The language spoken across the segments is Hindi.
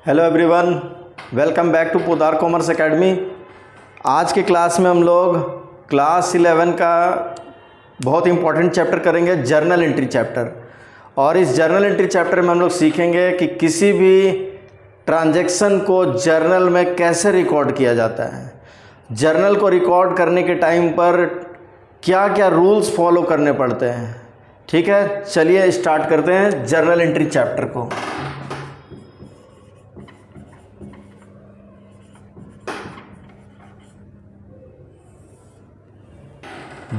Hello everyone, welcome back to Podar commerce academy. आज के क्लास में हम लोग क्लास 11 का बहुत इंपॉर्टेंट चैप्टर करेंगे, जर्नल एंट्री चैप्टर। और इस जर्नल एंट्री चैप्टर में हम लोग सीखेंगे कि किसी भी ट्रांजैक्शन को जर्नल में कैसे रिकॉर्ड किया जाता है, जर्नल को रिकॉर्ड करने के टाइम पर क्या क्या रूल्स फॉलो करने पड़ते हैं। ठीक है, चलिए स्टार्ट करते हैं जर्नल एंट्री चैप्टर को।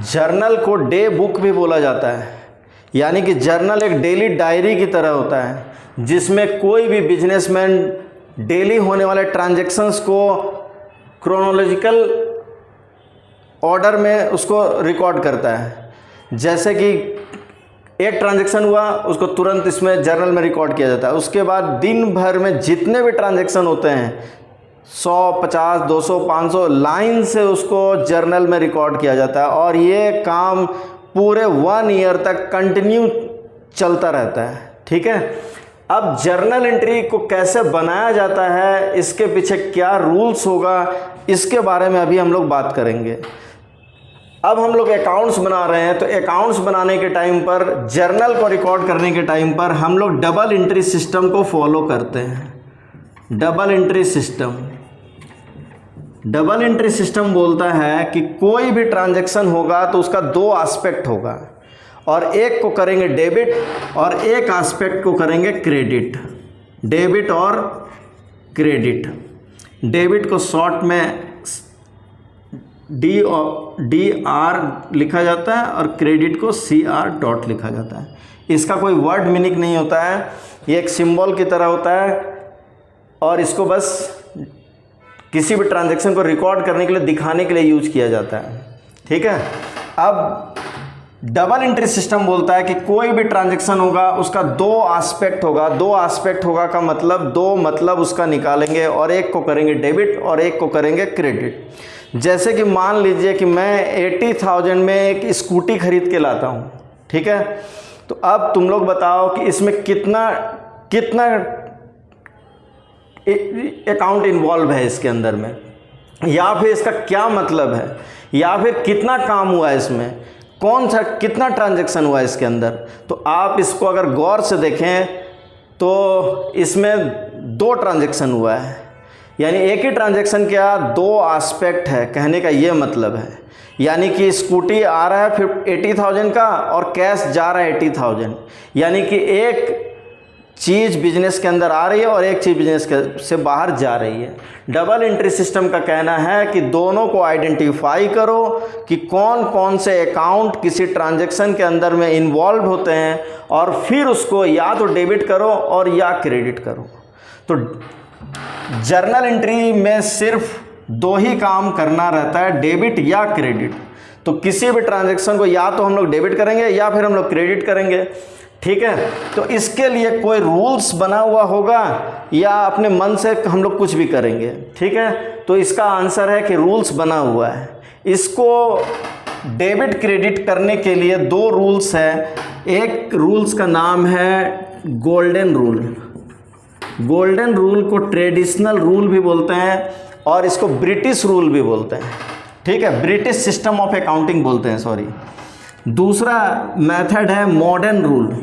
जर्नल को डे बुक भी बोला जाता है, यानी कि जर्नल एक डेली डायरी की तरह होता है जिसमें कोई भी बिजनेसमैन डेली होने वाले ट्रांजैक्शंस को क्रोनोलॉजिकल ऑर्डर में उसको रिकॉर्ड करता है। जैसे कि एक ट्रांजैक्शन हुआ, उसको तुरंत इसमें जर्नल में रिकॉर्ड किया जाता है। उसके बाद दिन भर में जितने भी ट्रांजैक्शन होते हैं 100, 50, 200, 500 लाइन से उसको जर्नल में रिकॉर्ड किया जाता है और ये काम पूरे 1 ईयर तक कंटिन्यू चलता रहता है। ठीक है, अब जर्नल एंट्री को कैसे बनाया जाता है, इसके पीछे क्या रूल्स होगा, इसके बारे में अभी हम लोग बात करेंगे। अब हम लोग अकाउंट्स बना रहे हैं, तो अकाउंट्स बनाने के टाइम पर, जर्नल को रिकॉर्ड करने के टाइम पर हम लोग डबल एंट्री सिस्टम को फॉलो करते हैं। Double entry system, double entry system बोलता है कि कोई भी ट्रांजैक्शन होगा तो उसका 2 एस्पेक्ट होगा, और एक को करेंगे डेबिट और एक एस्पेक्ट को करेंगे क्रेडिट। डेबिट और क्रेडिट। डेबिट को शॉर्ट में DR लिखा जाता है और क्रेडिट को CR डॉट लिखा जाता है। इसका कोई वर्ड मीनिंग नहीं होता है, ये एक सिंबल की तरह होता है और इसको बस किसी भी ट्रांजैक्शन को रिकॉर्ड करने के लिए, दिखाने के लिए यूज किया जाता है। ठीक है, अब डबल एंट्री सिस्टम बोलता है कि कोई भी ट्रांजैक्शन होगा उसका 2 एस्पेक्ट होगा। 2 एस्पेक्ट होगा का मतलब 2 मतलब उसका निकालेंगे और एक को करेंगे डेबिट और एक को करेंगे क्रेडिट। जैसे कि मान लीजिए कि मैं 80,000 में एक स्कूटी खरीद के लाता हूँ। ठीक है, तो अब तुम लोग बताओ कि इसमें कितना अकाउंट इन्वॉल्व है इसके अंदर में, या फिर इसका क्या मतलब है, या फिर कितना काम हुआ है इसमें, कौन सा कितना ट्रांजैक्शन हुआ है इसके अंदर। तो आप इसको अगर गौर से देखें तो इसमें 2 ट्रांजैक्शन हुआ है, यानी एक ही ट्रांजैक्शन क्या 2 एस्पेक्ट है, कहने का ये मतलब है। यानी कि स्कूटी आ रहा है फिर 80,000 का और कैश जा रहा है 80,000, यानी कि एक चीज़ बिजनेस के अंदर आ रही है और एक चीज़ बिजनेस से बाहर जा रही है। डबल एंट्री सिस्टम का कहना है कि दोनों को आइडेंटिफाई करो कि कौन कौन से अकाउंट किसी ट्रांजैक्शन के अंदर में इन्वॉल्व होते हैं और फिर उसको या तो डेबिट करो और या क्रेडिट करो। तो जर्नल एंट्री में सिर्फ 2 ही काम करना रहता है, डेबिट या क्रेडिट। तो किसी भी ट्रांजैक्शन को या तो हम लोग डेबिट करेंगे या फिर हम लोग क्रेडिट करेंगे। ठीक है, तो इसके लिए कोई रूल्स बना हुआ होगा या अपने मन से हम लोग कुछ भी करेंगे। ठीक है, तो इसका आंसर है कि रूल्स बना हुआ है। इसको डेबिट क्रेडिट करने के लिए 2 रूल्स है। एक रूल्स का नाम है गोल्डन रूल। गोल्डन रूल को ट्रेडिशनल रूल भी बोलते हैं और इसको ब्रिटिश रूल भी बोलते हैं। ठीक है, ब्रिटिश सिस्टम ऑफ अकाउंटिंग बोलते हैं, सॉरी। दूसरा मेथड है मॉडर्न रूल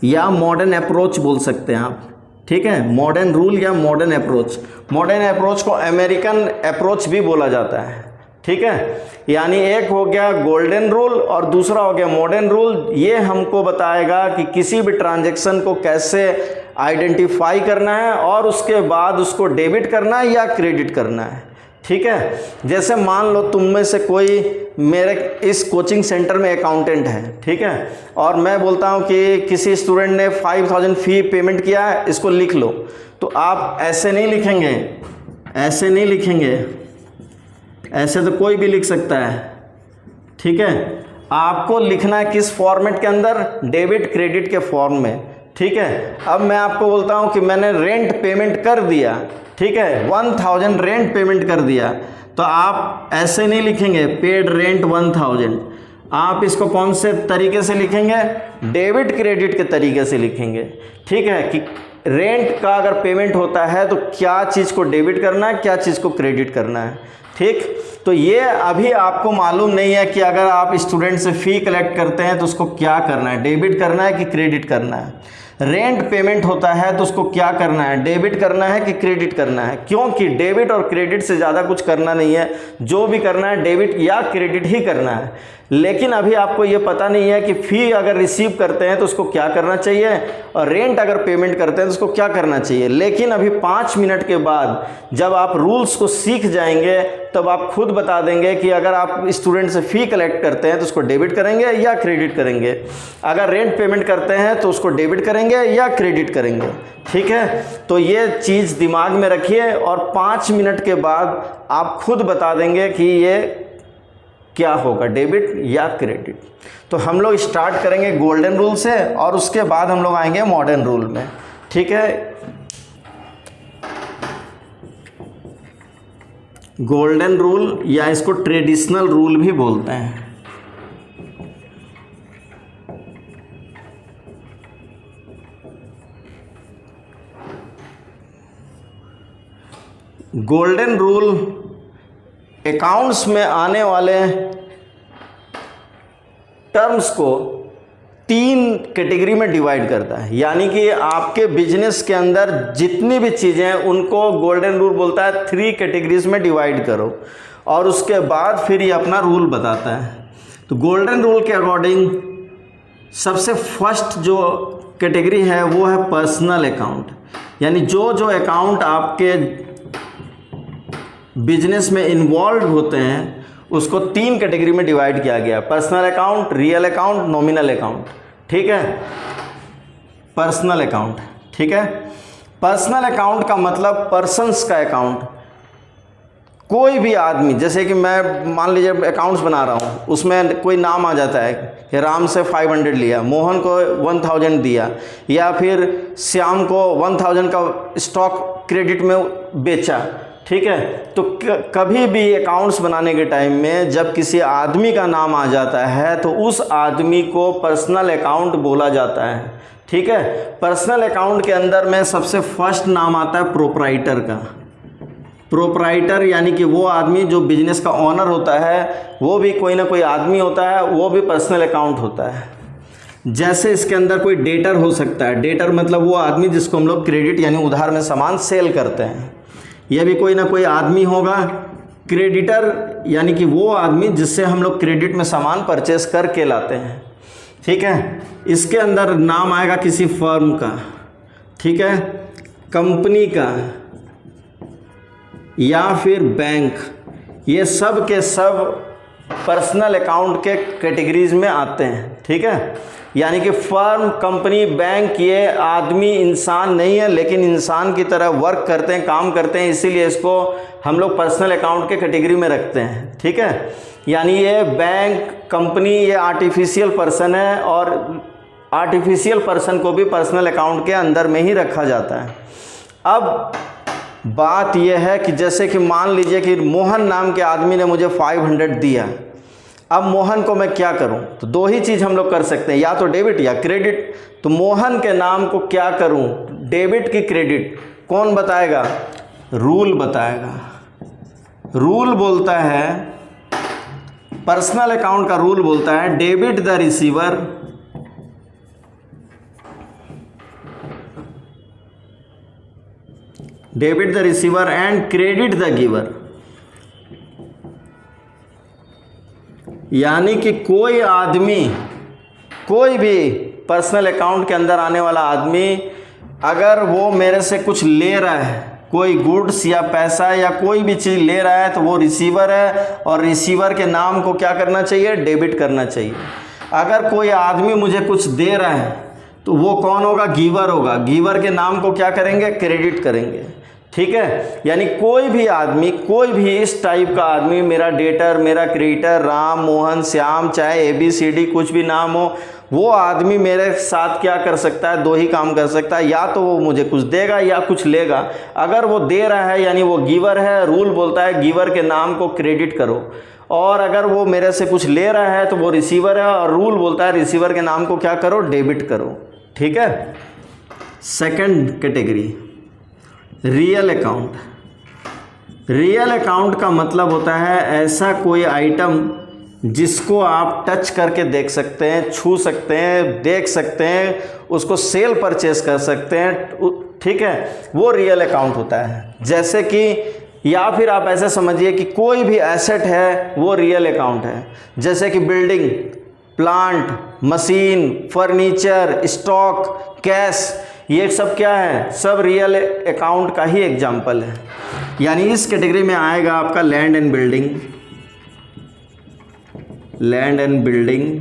या मॉडर्न अप्रोच बोल सकते हैं आप। ठीक है, मॉडर्न रूल या मॉडर्न अप्रोच। मॉडर्न अप्रोच को अमेरिकन अप्रोच भी बोला जाता है। ठीक है, यानी एक हो गया गोल्डन रूल और दूसरा हो गया मॉडर्न रूल। ये हमको बताएगा कि किसी भी ट्रांजैक्शन को कैसे आइडेंटिफाई करना है और उसके बाद उसको डेबिट करना है या क्रेडिट करना है। ठीक है, जैसे मान लो तुम में से कोई मेरे इस कोचिंग सेंटर में अकाउंटेंट है। ठीक है, और मैं बोलता हूँ कि किसी स्टूडेंट ने 5,000 फ़ी पेमेंट किया है, इसको लिख लो। तो आप ऐसे नहीं लिखेंगे, ऐसे नहीं लिखेंगे, ऐसे तो कोई भी लिख सकता है। ठीक है, आपको लिखना है किस फॉर्मेट के अंदर, डेबिट क्रेडिट के फॉर्म में। ठीक है, अब मैं आपको बोलता हूँ कि मैंने रेंट पेमेंट कर दिया। ठीक है, 1,000 रेंट पेमेंट कर दिया, तो आप ऐसे नहीं लिखेंगे पेड रेंट 1,000, आप इसको कौन से तरीके से लिखेंगे? डेबिट क्रेडिट के तरीके से लिखेंगे। ठीक है कि रेंट का अगर पेमेंट होता है तो क्या चीज़ को डेबिट करना है, क्या चीज़ को क्रेडिट करना है। ठीक, तो ये अभी आपको मालूम नहीं है कि अगर आप स्टूडेंट से फ़ी कलेक्ट करते हैं तो उसको क्या करना है, डेबिट करना है कि क्रेडिट करना है। रेंट पेमेंट होता है तो उसको क्या करना है, डेबिट करना है कि क्रेडिट करना है। क्योंकि डेबिट और क्रेडिट से ज़्यादा कुछ करना नहीं है, जो भी करना है डेबिट या क्रेडिट ही करना है। लेकिन अभी आपको ये पता नहीं है कि फ़ी अगर रिसीव करते हैं तो उसको क्या करना चाहिए और रेंट अगर पेमेंट करते हैं तो उसको क्या करना चाहिए। लेकिन अभी 5 मिनट के बाद जब आप रूल्स को सीख जाएंगे तब आप खुद बता देंगे कि अगर आप स्टूडेंट से फ़ी कलेक्ट करते हैं तो उसको डेबिट करेंगे या क्रेडिट करेंगे, अगर रेंट पेमेंट करते हैं तो उसको डेबिट करेंगे या क्रेडिट करेंगे। ठीक है, तो ये चीज़ दिमाग में रखिए और 5 मिनट के बाद आप खुद बता देंगे कि ये क्या होगा, डेबिट या क्रेडिट। तो हम लोग स्टार्ट करेंगे गोल्डन रूल से और उसके बाद हम लोग आएंगे मॉडर्न रूल में। ठीक है, गोल्डन रूल या इसको ट्रेडिशनल रूल भी बोलते हैं। गोल्डन रूल अकाउंट्स में आने वाले टर्म्स को 3 कैटेगरी में डिवाइड करता है। यानी कि आपके बिजनेस के अंदर जितनी भी चीज़ें हैं उनको गोल्डन रूल बोलता है 3 कैटेगरीज में डिवाइड करो और उसके बाद फिर ये अपना रूल बताता है। तो गोल्डन रूल के अकॉर्डिंग सबसे फर्स्ट जो कैटेगरी है वो है पर्सनल अकाउंट। यानी जो जो अकाउंट आपके बिजनेस में इन्वॉल्व होते हैं उसको 3 कैटेगरी में डिवाइड किया गया, personal account, real account, nominal account. ठीक है, पर्सनल अकाउंट। ठीक है, पर्सनल अकाउंट का मतलब पर्सन्स का अकाउंट। कोई भी आदमी, जैसे कि मैं मान लीजिए अकाउंट्स बना रहा हूँ, उसमें कोई नाम आ जाता है कि राम से 500 लिया, मोहन को 1000 दिया, या फिर श्याम को 1000 का स्टॉक क्रेडिट में बेचा। ठीक है, तो कभी भी अकाउंट्स बनाने के टाइम में जब किसी आदमी का नाम आ जाता है तो उस आदमी को पर्सनल अकाउंट बोला जाता है। ठीक है, पर्सनल अकाउंट के अंदर में सबसे फर्स्ट नाम आता है प्रोप्राइटर का। प्रोप्राइटर यानी कि वो आदमी जो बिजनेस का ओनर होता है, वो भी कोई ना कोई आदमी होता है, वो भी पर्सनल अकाउंट होता है। जैसे इसके अंदर कोई डेटर हो सकता है, डेटर मतलब वो आदमी जिसको हम लोग क्रेडिट यानी उधार में सामान सेल करते हैं, यह भी कोई ना कोई आदमी होगा। क्रेडिटर यानी कि वो आदमी जिससे हम लोग क्रेडिट में सामान परचेस करके लाते हैं। ठीक है, इसके अंदर नाम आएगा किसी फर्म का, ठीक है, कंपनी का या फिर बैंक। ये सब के सब पर्सनल अकाउंट के कैटेगरीज में आते हैं। ठीक है, यानी कि फर्म, कंपनी, बैंक ये आदमी इंसान नहीं है, लेकिन इंसान की तरह वर्क करते हैं, काम करते हैं, इसीलिए इसको हम लोग पर्सनल अकाउंट के कैटेगरी में रखते हैं। ठीक है, यानी ये बैंक, कंपनी ये आर्टिफिशियल पर्सन है और आर्टिफिशियल पर्सन को भी पर्सनल अकाउंट के अंदर में ही रखा जाता है। अब बात यह है कि जैसे कि मान लीजिए कि मोहन नाम के आदमी ने मुझे 500 दिया। अब मोहन को मैं क्या करूं? तो 2 ही चीज़ हम लोग कर सकते हैं, या तो डेबिट या क्रेडिट। तो मोहन के नाम को क्या करूं, डेबिट की क्रेडिट? कौन बताएगा? रूल बताएगा। रूल बोलता है, पर्सनल अकाउंट का रूल बोलता है debit the receiver and credit the giver. यानी कि कोई आदमी, कोई भी पर्सनल अकाउंट के अंदर आने वाला आदमी अगर वो मेरे से कुछ ले रहा है, कोई गुड्स या पैसा या कोई भी चीज़ ले रहा है, तो वो रिसीवर है और रिसीवर के नाम को क्या करना चाहिए? डेबिट करना चाहिए। अगर कोई आदमी मुझे कुछ दे रहा है तो वो कौन होगा? गिवर होगा। गिवर के नाम को क्या करेंगे? क्रेडिट करेंगे। ठीक है, यानी कोई भी आदमी, कोई भी इस टाइप का आदमी, मेरा डेटर, मेरा क्रेडिटर, राम, मोहन, श्याम, चाहे ABCD कुछ भी नाम हो, वो आदमी मेरे साथ क्या कर सकता है? 2 ही काम कर सकता है, या तो वो मुझे कुछ देगा या कुछ लेगा। अगर वो दे रहा है यानी वो गिवर है, रूल बोलता है गिवर के नाम को क्रेडिट करो और अगर वो मेरे से कुछ ले रहा है तो वो रिसीवर है, और रूल बोलता है रिसीवर के नाम को क्या करो, डेबिट करो। ठीक है। Second category real account. Real account का मतलब होता है ऐसा कोई आइटम जिसको आप टच करके देख सकते हैं, छू सकते हैं, देख सकते हैं, उसको सेल परचेस कर सकते हैं। ठीक है, वो रियल अकाउंट होता है। जैसे कि या फिर आप ऐसे समझिए कि कोई भी एसेट है वो रियल अकाउंट है। जैसे कि building, plant, machine, furniture, stock, cash, ये सब क्या है, सब रियल अकाउंट का ही एग्जाम्पल है। यानी इस कैटेगरी में आएगा आपका land and building, land and building,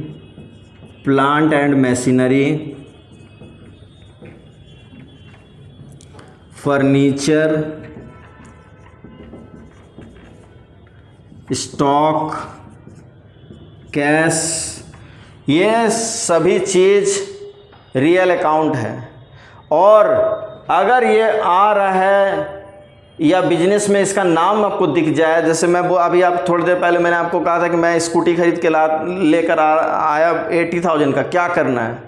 plant and machinery, furniture, stock, cash, ये सभी चीज़ रियल अकाउंट है। और अगर ये आ रहा है या बिजनेस में इसका नाम आपको दिख जाए, जैसे मैं वो अभी आप थोड़ी देर पहले मैंने आपको कहा था कि मैं स्कूटी खरीद के लेकर आया 80,000 का, क्या करना है?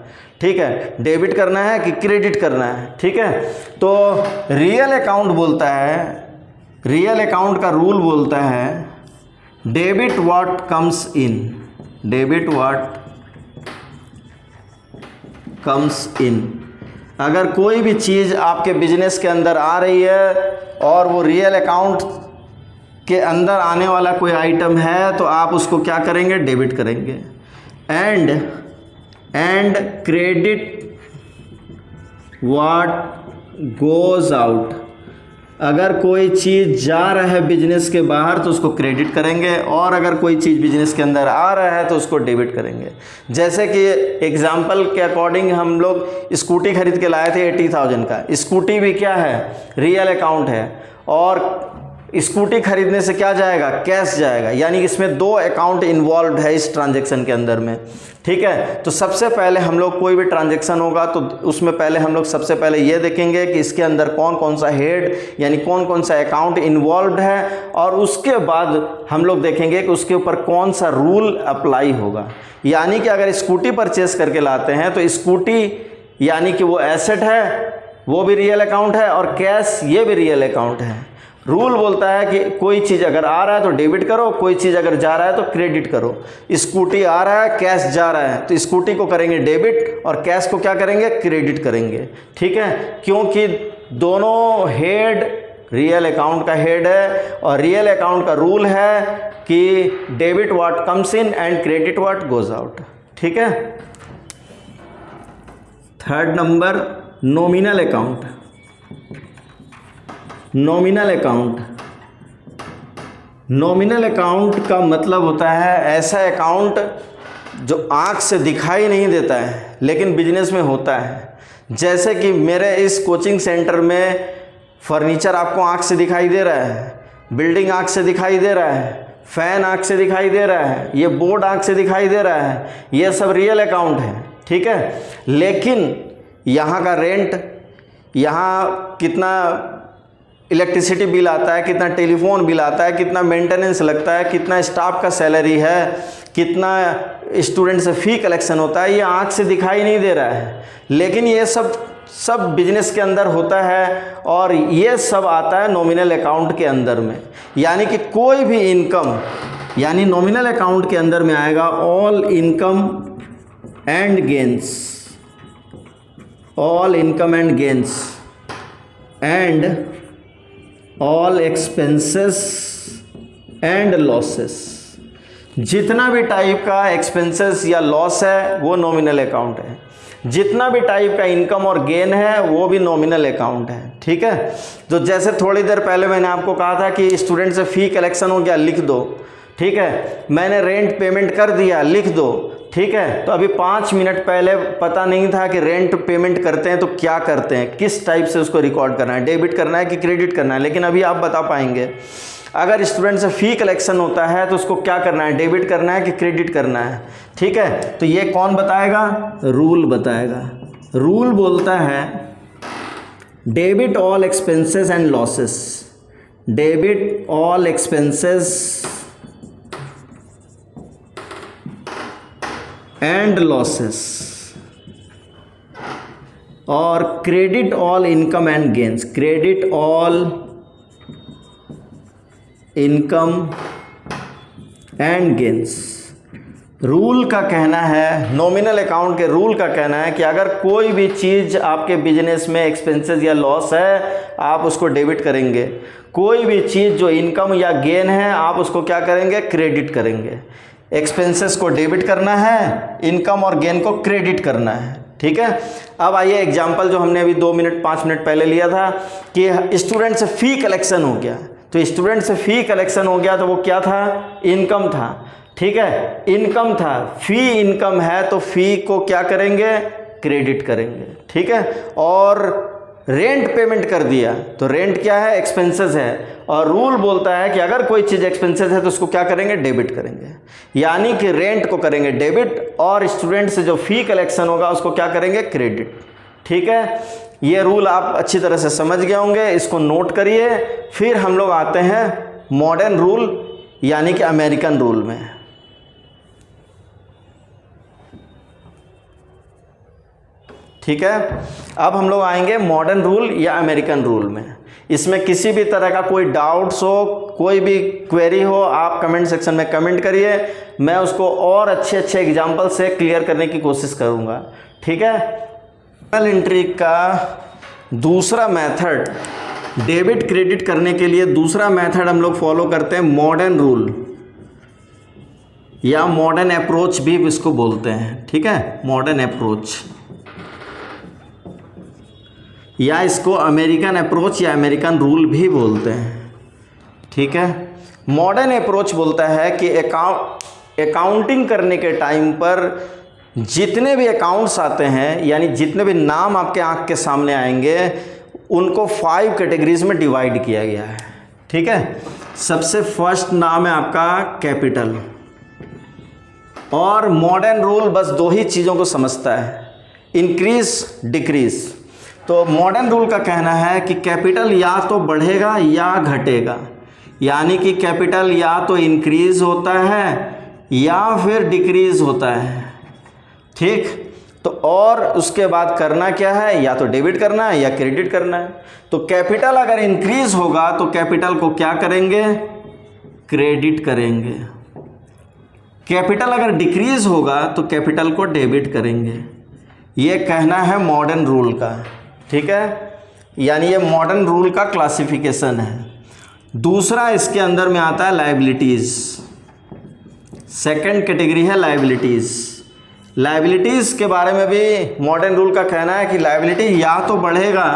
ठीक है, डेबिट करना है कि क्रेडिट करना है? ठीक है, तो रियल अकाउंट बोलता है, रियल अकाउंट का रूल बोलता है debit what comes in, debit what comes in. अगर कोई भी चीज़ आपके बिजनेस के अंदर आ रही है और वो रियल अकाउंट के अंदर आने वाला कोई आइटम है तो आप उसको क्या करेंगे, डेबिट करेंगे। And credit what goes out. अगर कोई चीज़ जा रहा है बिजनेस के बाहर तो उसको क्रेडिट करेंगे, और अगर कोई चीज़ बिजनेस के अंदर आ रहा है तो उसको डेबिट करेंगे। जैसे कि एग्जांपल के अकॉर्डिंग हम लोग स्कूटी खरीद के लाए थे 80,000 का। स्कूटी भी क्या है, रियल अकाउंट है, और स्कूटी खरीदने से क्या जाएगा, कैश जाएगा। यानी इसमें दो अकाउंट इन्वॉल्व है इस ट्रांजैक्शन के अंदर में। ठीक है, तो सबसे पहले हम लोग कोई भी ट्रांजैक्शन होगा तो उसमें पहले हम लोग सबसे पहले ये देखेंगे कि इसके अंदर कौन कौन सा हेड यानी कौन कौन सा अकाउंट इन्वॉल्व है, और उसके बाद हम लोग देखेंगे कि उसके ऊपर कौन सा रूल अप्लाई होगा। यानी कि अगर स्कूटी परचेस करके लाते हैं तो स्कूटी यानी कि वो एसेट है, वो भी रियल अकाउंट है, और कैश ये भी रियल अकाउंट है। रूल बोलता है कि कोई चीज़ अगर आ रहा है तो डेबिट करो, कोई चीज़ अगर जा रहा है तो क्रेडिट करो। स्कूटी आ रहा है, कैश जा रहा है, तो स्कूटी को करेंगे डेबिट और कैश को क्या करेंगे, क्रेडिट करेंगे। ठीक है, क्योंकि दोनों हेड रियल अकाउंट का हेड है, और रियल अकाउंट का रूल है कि debit what comes in and credit what goes out. ठीक है। Third number nominal account. Nominal account, nominal account का मतलब होता है ऐसा अकाउंट जो आँख से दिखाई नहीं देता है लेकिन बिजनेस में होता है। जैसे कि मेरे इस कोचिंग सेंटर में फर्नीचर आपको आँख से दिखाई दे रहा है, बिल्डिंग आँख से दिखाई दे रहा है, फैन आँख से दिखाई दे रहा है, ये बोर्ड आँख से दिखाई दे रहा है, ये सब रियल अकाउंट है। ठीक है, लेकिन यहाँ का रेंट, यहाँ कितना इलेक्ट्रिसिटी बिल आता है, कितना टेलीफोन बिल आता है, कितना मेंटेनेंस लगता है, कितना स्टाफ का सैलरी है, कितना स्टूडेंट से फ़ी कलेक्शन होता है, ये आँख से दिखाई नहीं दे रहा है। लेकिन ये सब बिजनेस के अंदर होता है, और ये सब आता है नॉमिनल अकाउंट के अंदर में। यानी कि कोई भी इनकम, यानी नॉमिनल अकाउंट के अंदर में आएगा all income and gains, all income and gains and all expenses and losses. जितना भी टाइप का एक्सपेंसेस या लॉस है वो नॉमिनल अकाउंट है, जितना भी टाइप का इनकम और गेन है वो भी नॉमिनल अकाउंट है। ठीक है, तो जैसे थोड़ी देर पहले मैंने आपको कहा था कि स्टूडेंट से फ़ी कलेक्शन हो गया, लिख दो। ठीक है, मैंने रेंट पेमेंट कर दिया, लिख दो। ठीक है, तो अभी 5 मिनट पहले पता नहीं था कि रेंट पेमेंट करते हैं तो क्या करते हैं, किस टाइप से उसको रिकॉर्ड करना है, डेबिट करना है कि क्रेडिट करना है, लेकिन अभी आप बता पाएंगे। अगर स्टूडेंट से फ़ी कलेक्शन होता है तो उसको क्या करना है, डेबिट करना है कि क्रेडिट करना है। ठीक है, तो ये कौन बताएगा, रूल बताएगा। रूल बोलता है debit all expenses and losses, debit all expenses and losses और credit all income and gains, credit all income and gains. Rule का कहना है, नॉमिनल अकाउंट के रूल का कहना है कि अगर कोई भी चीज़ आपके बिजनेस में एक्सपेंसेस या लॉस है आप उसको डेबिट करेंगे, कोई भी चीज़ जो इनकम या गेन है आप उसको क्या करेंगे, क्रेडिट करेंगे। एक्सपेंसेस को डेबिट करना है, इनकम और गेन को क्रेडिट करना है, ठीक है। अब आइए एग्जाम्पल जो हमने अभी 2 मिनट 5 मिनट पहले लिया था कि स्टूडेंट से फ़ी कलेक्शन हो गया, तो स्टूडेंट से फ़ी कलेक्शन हो गया तो वो क्या था, इनकम था, ठीक है, इनकम था। फ़ी इनकम है तो फ़ी को क्या करेंगे, क्रेडिट करेंगे, ठीक है। और रेंट पेमेंट कर दिया तो रेंट क्या है, एक्सपेंसेस है, और रूल बोलता है कि अगर कोई चीज़ एक्सपेंसेस है तो उसको क्या करेंगे, डेबिट करेंगे, यानी कि रेंट को करेंगे डेबिट और स्टूडेंट से जो फ़ी कलेक्शन होगा उसको क्या करेंगे, क्रेडिट, ठीक है। ये रूल आप अच्छी तरह से समझ गए होंगे, इसको नोट करिए। फिर हम लोग आते हैं मॉडर्न रूल यानी कि अमेरिकन रूल में। ठीक है, अब हम लोग आएंगे मॉडर्न रूल या अमेरिकन रूल में। इसमें किसी भी तरह का कोई डाउट्स हो, कोई भी क्वेरी हो, आप कमेंट सेक्शन में कमेंट करिए, मैं उसको और अच्छे अच्छे एग्जाम्पल से क्लियर करने की कोशिश करूँगा, ठीक है। जर्नल एंट्री का दूसरा मेथड, डेबिट क्रेडिट करने के लिए दूसरा मेथड हम लोग फॉलो करते हैं मॉडर्न रूल या मॉडर्न अप्रोच भी इसको बोलते हैं, ठीक है, मॉडर्न अप्रोच, या इसको अमेरिकन अप्रोच या अमेरिकन रूल भी बोलते हैं, ठीक है। मॉडर्न अप्रोच बोलता है कि अकाउंटिंग करने के टाइम पर जितने भी अकाउंट्स आते हैं, यानी जितने भी नाम आपके आंख के सामने आएंगे, उनको 5 कैटेगरीज में डिवाइड किया गया है, ठीक है। सबसे फर्स्ट नाम है आपका कैपिटल, और मॉडर्न रूल बस 2 ही चीज़ों को समझता है, इंक्रीज डिक्रीज। तो मॉडर्न रूल का कहना है कि कैपिटल या तो बढ़ेगा या घटेगा, यानी कि कैपिटल या तो इंक्रीज होता है या फिर डिक्रीज होता है, ठीक। तो और उसके बाद करना क्या है, या तो डेबिट करना है या क्रेडिट करना है। तो कैपिटल अगर इंक्रीज होगा तो कैपिटल को क्या करेंगे, क्रेडिट करेंगे। कैपिटल अगर डिक्रीज होगा तो कैपिटल को डेबिट करेंगे। ये कहना है मॉडर्न रूल का, ठीक है, यानी ये मॉडर्न रूल का क्लासिफिकेशन है। दूसरा इसके अंदर में आता है लायबिलिटीज़, सेकंड कैटेगरी है लायबिलिटीज़। लायबिलिटीज़ के बारे में भी मॉडर्न रूल का कहना है कि लायबिलिटी या तो बढ़ेगा,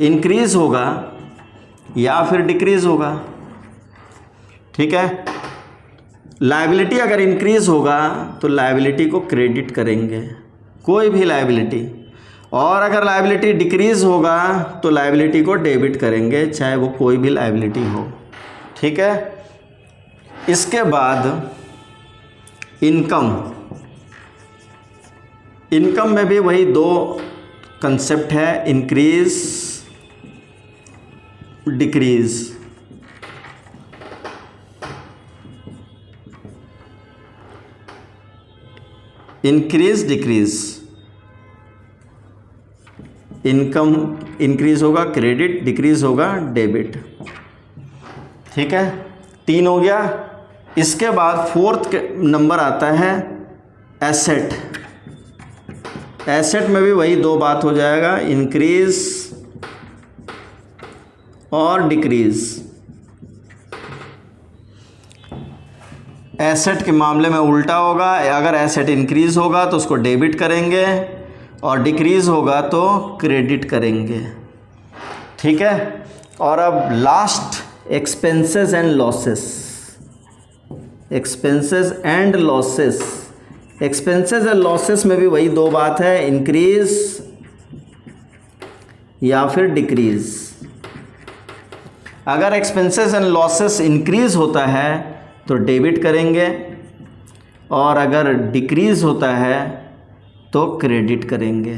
इंक्रीज होगा, या फिर डिक्रीज होगा, ठीक है। लायबिलिटी अगर इंक्रीज होगा तो लायबिलिटी को क्रेडिट करेंगे, कोई भी लायबिलिटी, और अगर लायबिलिटी डिक्रीज होगा तो लायबिलिटी को डेबिट करेंगे, चाहे वो कोई भी लायबिलिटी हो, ठीक है। इसके बाद इनकम, इनकम में भी वही 2 कंसेप्ट है, increase decrease. Increase decrease, income increase होगा क्रेडिट, डिक्रीज होगा डेबिट, ठीक है। 3 हो गया। इसके बाद 4th नंबर आता है एसेट। एसेट में भी वही 2 बात हो जाएगा, इंक्रीज और डिक्रीज। एसेट के मामले में उल्टा होगा, अगर एसेट इंक्रीज होगा तो उसको डेबिट करेंगे और डिक्रीज होगा तो क्रेडिट करेंगे, ठीक है। और अब last expenses and losses, expenses and losses. Expenses and losses में भी वही 2 बात है, इंक्रीज या फिर डिक्रीज। अगर एक्सपेंसेस एंड लॉसेस इंक्रीज होता है तो डेबिट करेंगे, और अगर डिक्रीज होता है तो क्रेडिट करेंगे,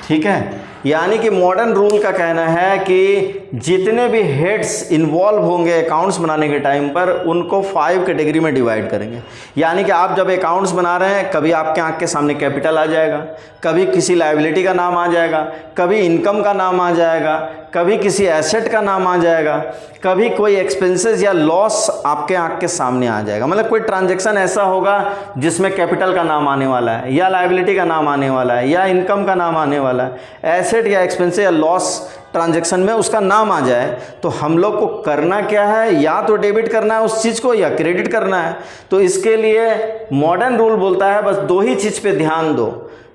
ठीक है। यानी कि मॉडर्न रूल का कहना है कि जितने भी हेड्स इन्वॉल्व होंगे अकाउंट्स बनाने के टाइम पर उनको 5 कैटेगरी में डिवाइड करेंगे। यानी कि आप जब अकाउंट्स बना रहे हैं, कभी आपके आंख के सामने कैपिटल आ जाएगा, कभी किसी लायबिलिटी का नाम आ जाएगा, कभी इनकम का नाम आ जाएगा, कभी किसी एसेट का नाम आ जाएगा, कभी कोई एक्सपेंसेस या लॉस आपके आंख के सामने आ जाएगा। मतलब कोई ट्रांजैक्शन ऐसा होगा जिसमें कैपिटल का नाम आने वाला है, या लायबिलिटी का नाम आने वाला है, या इनकम का नाम आने वाला है, एसेट या एक्सपेंसेस या लॉस ट्रांजैक्शन में उसका नाम आ जाए, तो हम लोग को करना क्या है, या तो डेबिट करना है उस चीज़ को या क्रेडिट करना है। तो इसके लिए मॉडर्न रूल बोलता है बस 2 ही चीज़ पे ध्यान दो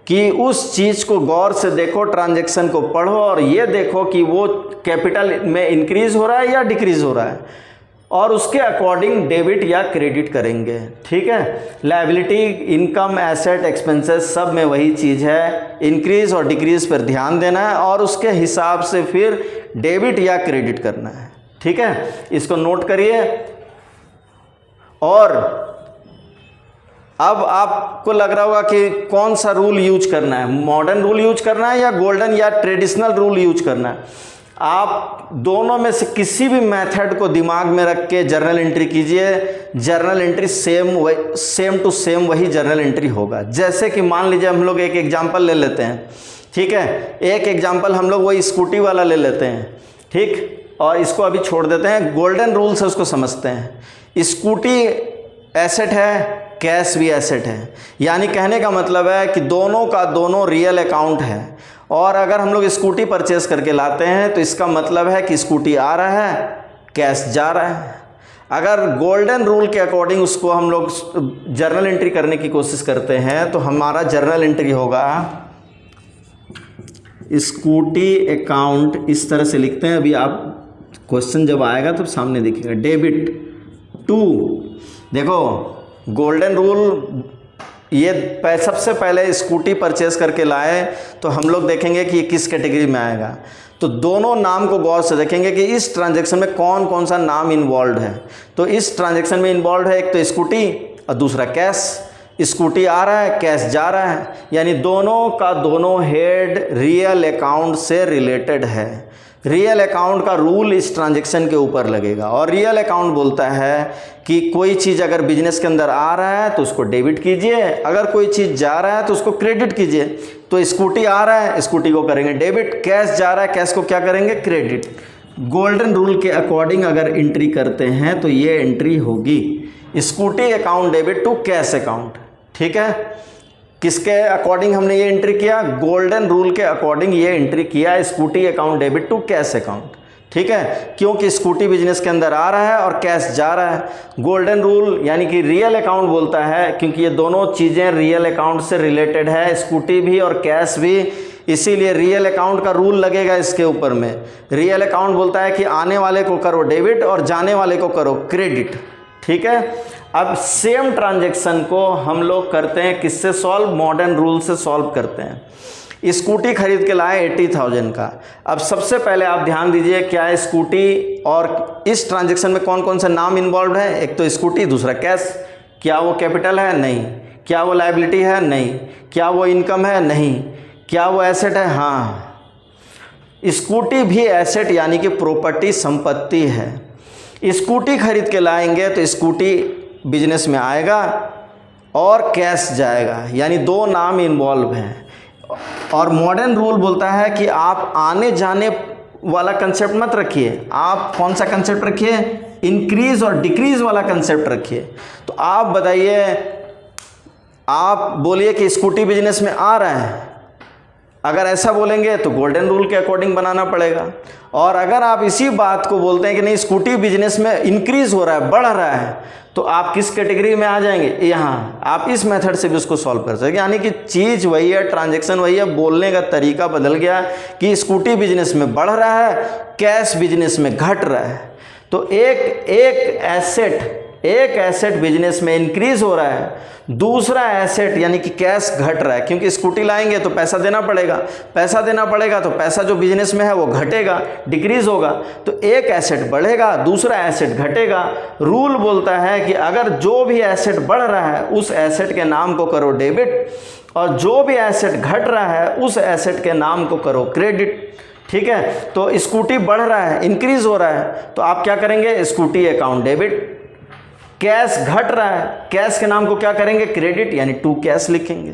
कि उस चीज़ को गौर से देखो, ट्रांजैक्शन को पढ़ो और ये देखो कि वो कैपिटल में इंक्रीज़ हो रहा है या डिक्रीज़ हो रहा है, और उसके अकॉर्डिंग डेबिट या क्रेडिट करेंगे। ठीक है, लायबिलिटी, इनकम, एसेट, एक्सपेंसेस सब में वही चीज़ है, इंक्रीज़ और डिक्रीज़ पर ध्यान देना है और उसके हिसाब से फिर डेबिट या क्रेडिट करना है। ठीक है, इसको नोट करिए। और अब आपको लग रहा होगा कि कौन सा रूल यूज करना है, मॉडर्न रूल यूज करना है या गोल्डन या ट्रेडिशनल रूल यूज करना है। आप दोनों में से किसी भी मेथड को दिमाग में रख के जर्नल एंट्री कीजिए। Journal entry same to same वही जर्नल एंट्री होगा। जैसे कि मान लीजिए हम लोग एक एग्जांपल ले लेते हैं। ठीक है, एक एग्जांपल हम लोग वही स्कूटी वाला ले लेते हैं। ठीक, और इसको अभी छोड़ देते हैं, गोल्डन रूल से उसको समझते हैं। स्कूटी एसेट है, कैश भी एसेट है, यानी कहने का मतलब है कि दोनों का दोनों रियल अकाउंट है। और अगर हम लोग स्कूटी परचेस करके लाते हैं तो इसका मतलब है कि स्कूटी आ रहा है, कैश जा रहा है। अगर गोल्डन रूल के अकॉर्डिंग उसको हम लोग जर्नल एंट्री करने की कोशिश करते हैं तो हमारा जर्नल एंट्री होगा स्कूटी अकाउंट, इस तरह से लिखते हैं। अभी आप क्वेश्चन जब आएगा तो सामने दिखेगा डेबिट टू। देखो गोल्डन रूल, ये सबसे पहले स्कूटी परचेस करके लाए तो हम लोग देखेंगे कि ये किस कैटेगरी में आएगा। तो दोनों नाम को गौर से देखेंगे कि इस ट्रांजैक्शन में कौन कौन सा नाम इन्वॉल्व है। तो इस ट्रांजैक्शन में इन्वॉल्व है एक तो स्कूटी और दूसरा कैश। स्कूटी आ रहा है, कैश जा रहा है, यानी दोनों का दोनों हेड रियल अकाउंट से रिलेटेड है। रियल अकाउंट का रूल इस ट्रांजैक्शन के ऊपर लगेगा। और रियल अकाउंट बोलता है कि कोई चीज़ अगर बिजनेस के अंदर आ रहा है तो उसको डेबिट कीजिए, अगर कोई चीज़ जा रहा है तो उसको क्रेडिट कीजिए। तो स्कूटी आ रहा है, स्कूटी को करेंगे डेबिट, कैश जा रहा है, कैश को क्या करेंगे, क्रेडिट। गोल्डन रूल के अकॉर्डिंग अगर एंट्री करते हैं तो ये एंट्री होगी Scooty account debit to cash account. ठीक है, किसके अकॉर्डिंग हमने ये एंट्री किया, गोल्डन रूल के अकॉर्डिंग ये एंट्री किया, Scooty account debit to cash account. ठीक है, क्योंकि स्कूटी बिजनेस के अंदर आ रहा है और कैश जा रहा है। गोल्डन रूल यानी कि रियल अकाउंट बोलता है, क्योंकि ये दोनों चीज़ें रियल अकाउंट से रिलेटेड है, स्कूटी भी और कैश भी, इसीलिए रियल अकाउंट का रूल लगेगा इसके ऊपर में। रियल अकाउंट बोलता है कि आने वाले को करो डेबिट और जाने वाले को करो क्रेडिट। ठीक है, अब सेम ट्रांजैक्शन को हम लोग करते हैं किससे सॉल्व, मॉडर्न रूल से सॉल्व करते हैं। स्कूटी खरीद के लाए 80,000 का। अब सबसे पहले आप ध्यान दीजिए क्या स्कूटी और इस ट्रांजैक्शन में कौन कौन से नाम इन्वॉल्व है। एक तो स्कूटी, दूसरा कैश। क्या वो कैपिटल है, नहीं। क्या वो लायबिलिटी है, नहीं। क्या वो इनकम है, नहीं। क्या वो एसेट है, हाँ। स्कूटी भी एसेट यानी कि प्रॉपर्टी, संपत्ति है। स्कूटी खरीद के लाएंगे तो स्कूटी बिजनेस में आएगा और कैश जाएगा, यानी दो नाम इन्वॉल्व हैं। और मॉडर्न रूल बोलता है कि आप आने जाने वाला कंसेप्ट मत रखिए, आप कौन सा कंसेप्ट रखिए, इंक्रीज और डिक्रीज वाला कंसेप्ट रखिए। तो आप बताइए, आप बोलिए कि स्कूटी बिजनेस में आ रहा है, अगर ऐसा बोलेंगे तो गोल्डन रूल के अकॉर्डिंग बनाना पड़ेगा। और अगर आप इसी बात को बोलते हैं कि नहीं स्कूटी बिजनेस में इंक्रीज हो रहा है, बढ़ रहा है, तो आप किस कैटेगरी में आ जाएंगे, यहाँ। आप इस मेथड से भी उसको सॉल्व कर सकते, यानी कि चीज़ वही है, ट्रांजैक्शन वही है, बोलने का तरीका बदल गया कि स्कूटी बिजनेस में बढ़ रहा है, कैश बिजनेस में घट रहा है। तो एक एसेट बिजनेस में इंक्रीज हो रहा है, दूसरा एसेट यानी कि कैश घट रहा है, क्योंकि स्कूटी लाएंगे तो पैसा देना पड़ेगा, तो पैसा जो बिजनेस में है वो घटेगा, डिक्रीज होगा। तो एक एसेट बढ़ेगा, दूसरा एसेट घटेगा। रूल बोलता है कि अगर जो भी एसेट बढ़ रहा है उस एसेट के नाम को करो डेबिट और जो भी एसेट घट रहा है उस एसेट के नाम को करो क्रेडिट। ठीक है, तो स्कूटी बढ़ रहा है, इंक्रीज हो रहा है, तो आप क्या करेंगे, स्कूटी अकाउंट डेबिट। कैश घट रहा है, कैश के नाम को क्या करेंगे, क्रेडिट, यानी टू कैश लिखेंगे।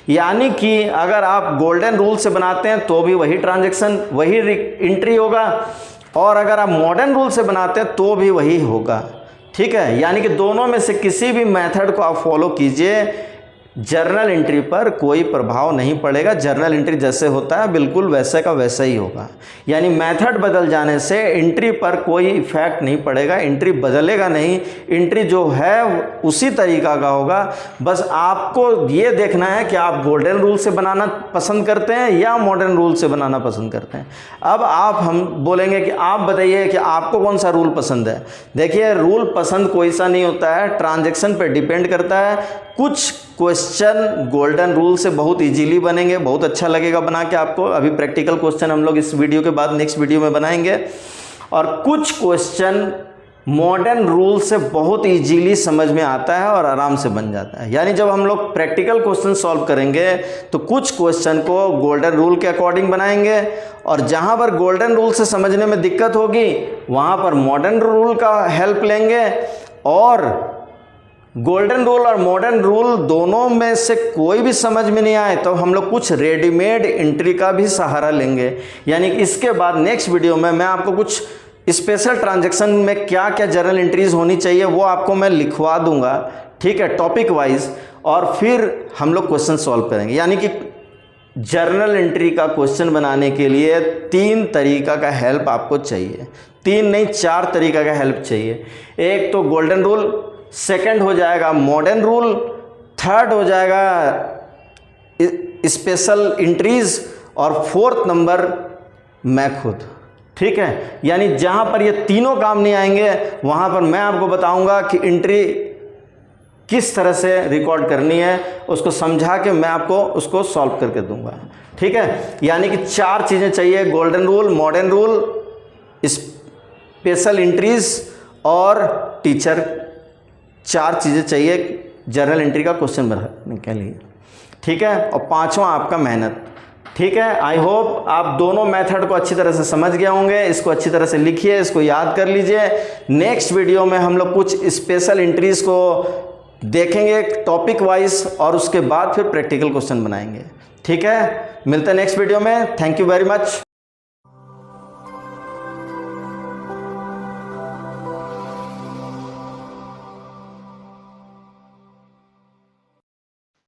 यानी कि अगर आप गोल्डन रूल से बनाते हैं तो भी वही ट्रांजैक्शन, वही एंट्री होगा, और अगर आप मॉडर्न रूल से बनाते हैं तो भी वही होगा। ठीक है, यानी कि दोनों में से किसी भी मेथड को आप फॉलो कीजिए, जर्नल एंट्री पर कोई प्रभाव नहीं पड़ेगा। जर्नल एंट्री जैसे होता है बिल्कुल वैसे का वैसा ही होगा, यानी मेथड बदल जाने से एंट्री पर कोई इफेक्ट नहीं पड़ेगा, एंट्री बदलेगा नहीं, एंट्री जो है उसी तरीका का होगा। बस आपको ये देखना है कि आप गोल्डन रूल से बनाना पसंद करते हैं या मॉडर्न रूल से बनाना पसंद करते हैं। अब हम बोलेंगे कि आप बताइए कि आपको कौन सा रूल पसंद है। देखिए, रूल पसंद कोई सा नहीं होता है, ट्रांजैक्शन पर डिपेंड करता है। कुछ क्वेश्चन गोल्डन रूल से बहुत इजीली बनेंगे, बहुत अच्छा लगेगा बना के आपको। अभी प्रैक्टिकल क्वेश्चन हम लोग इस वीडियो के बाद नेक्स्ट वीडियो में बनाएंगे। और कुछ क्वेश्चन मॉडर्न रूल से बहुत इजीली समझ में आता है और आराम से बन जाता है। यानी जब हम लोग प्रैक्टिकल क्वेश्चन सॉल्व करेंगे तो कुछ क्वेश्चन को गोल्डन रूल के अकॉर्डिंग बनाएंगे, और जहाँ पर गोल्डन रूल से समझने में दिक्कत होगी वहाँ पर मॉडर्न रूल का हेल्प लेंगे। और गोल्डन रूल और मॉडर्न रूल दोनों में से कोई भी समझ में नहीं आए तो हम लोग कुछ रेडीमेड एंट्री का भी सहारा लेंगे। यानी कि इसके बाद नेक्स्ट वीडियो में मैं आपको कुछ स्पेशल ट्रांजैक्शन में क्या क्या जर्नल एंट्रीज होनी चाहिए वो आपको मैं लिखवा दूंगा, ठीक है, टॉपिक वाइज, और फिर हम लोग क्वेश्चन सॉल्व करेंगे। यानी कि जर्नल एंट्री का क्वेश्चन बनाने के लिए 3 तरीका का हेल्प आपको चाहिए, 3 नहीं 4 तरीका का हेल्प चाहिए। एक तो गोल्डन रूल, सेकंड हो जाएगा मॉडर्न रूल, थर्ड हो जाएगा स्पेशल एंट्रीज, और फोर्थ नंबर मैं खुद। ठीक है, यानी जहाँ पर ये तीनों काम नहीं आएंगे वहाँ पर मैं आपको बताऊंगा कि एंट्री किस तरह से रिकॉर्ड करनी है, उसको समझा के मैं आपको उसको सॉल्व करके दूंगा। ठीक है, यानी कि 4 चीज़ें चाहिए, golden rule, modern rule, special entries और टीचर। 4 चीज़ें चाहिए जर्नल एंट्री का क्वेश्चन बनाने के लिए। ठीक है, और 5वां आपका मेहनत। ठीक है, आई होप आप दोनों मेथड को अच्छी तरह से समझ गए होंगे। इसको अच्छी तरह से लिखिए, इसको याद कर लीजिए। नेक्स्ट वीडियो में हम लोग कुछ स्पेशल एंट्रीज को देखेंगे टॉपिक वाइज, और उसके बाद फिर प्रैक्टिकल क्वेश्चन बनाएंगे। ठीक है, मिलते हैं नेक्स्ट वीडियो में। Thank you very much.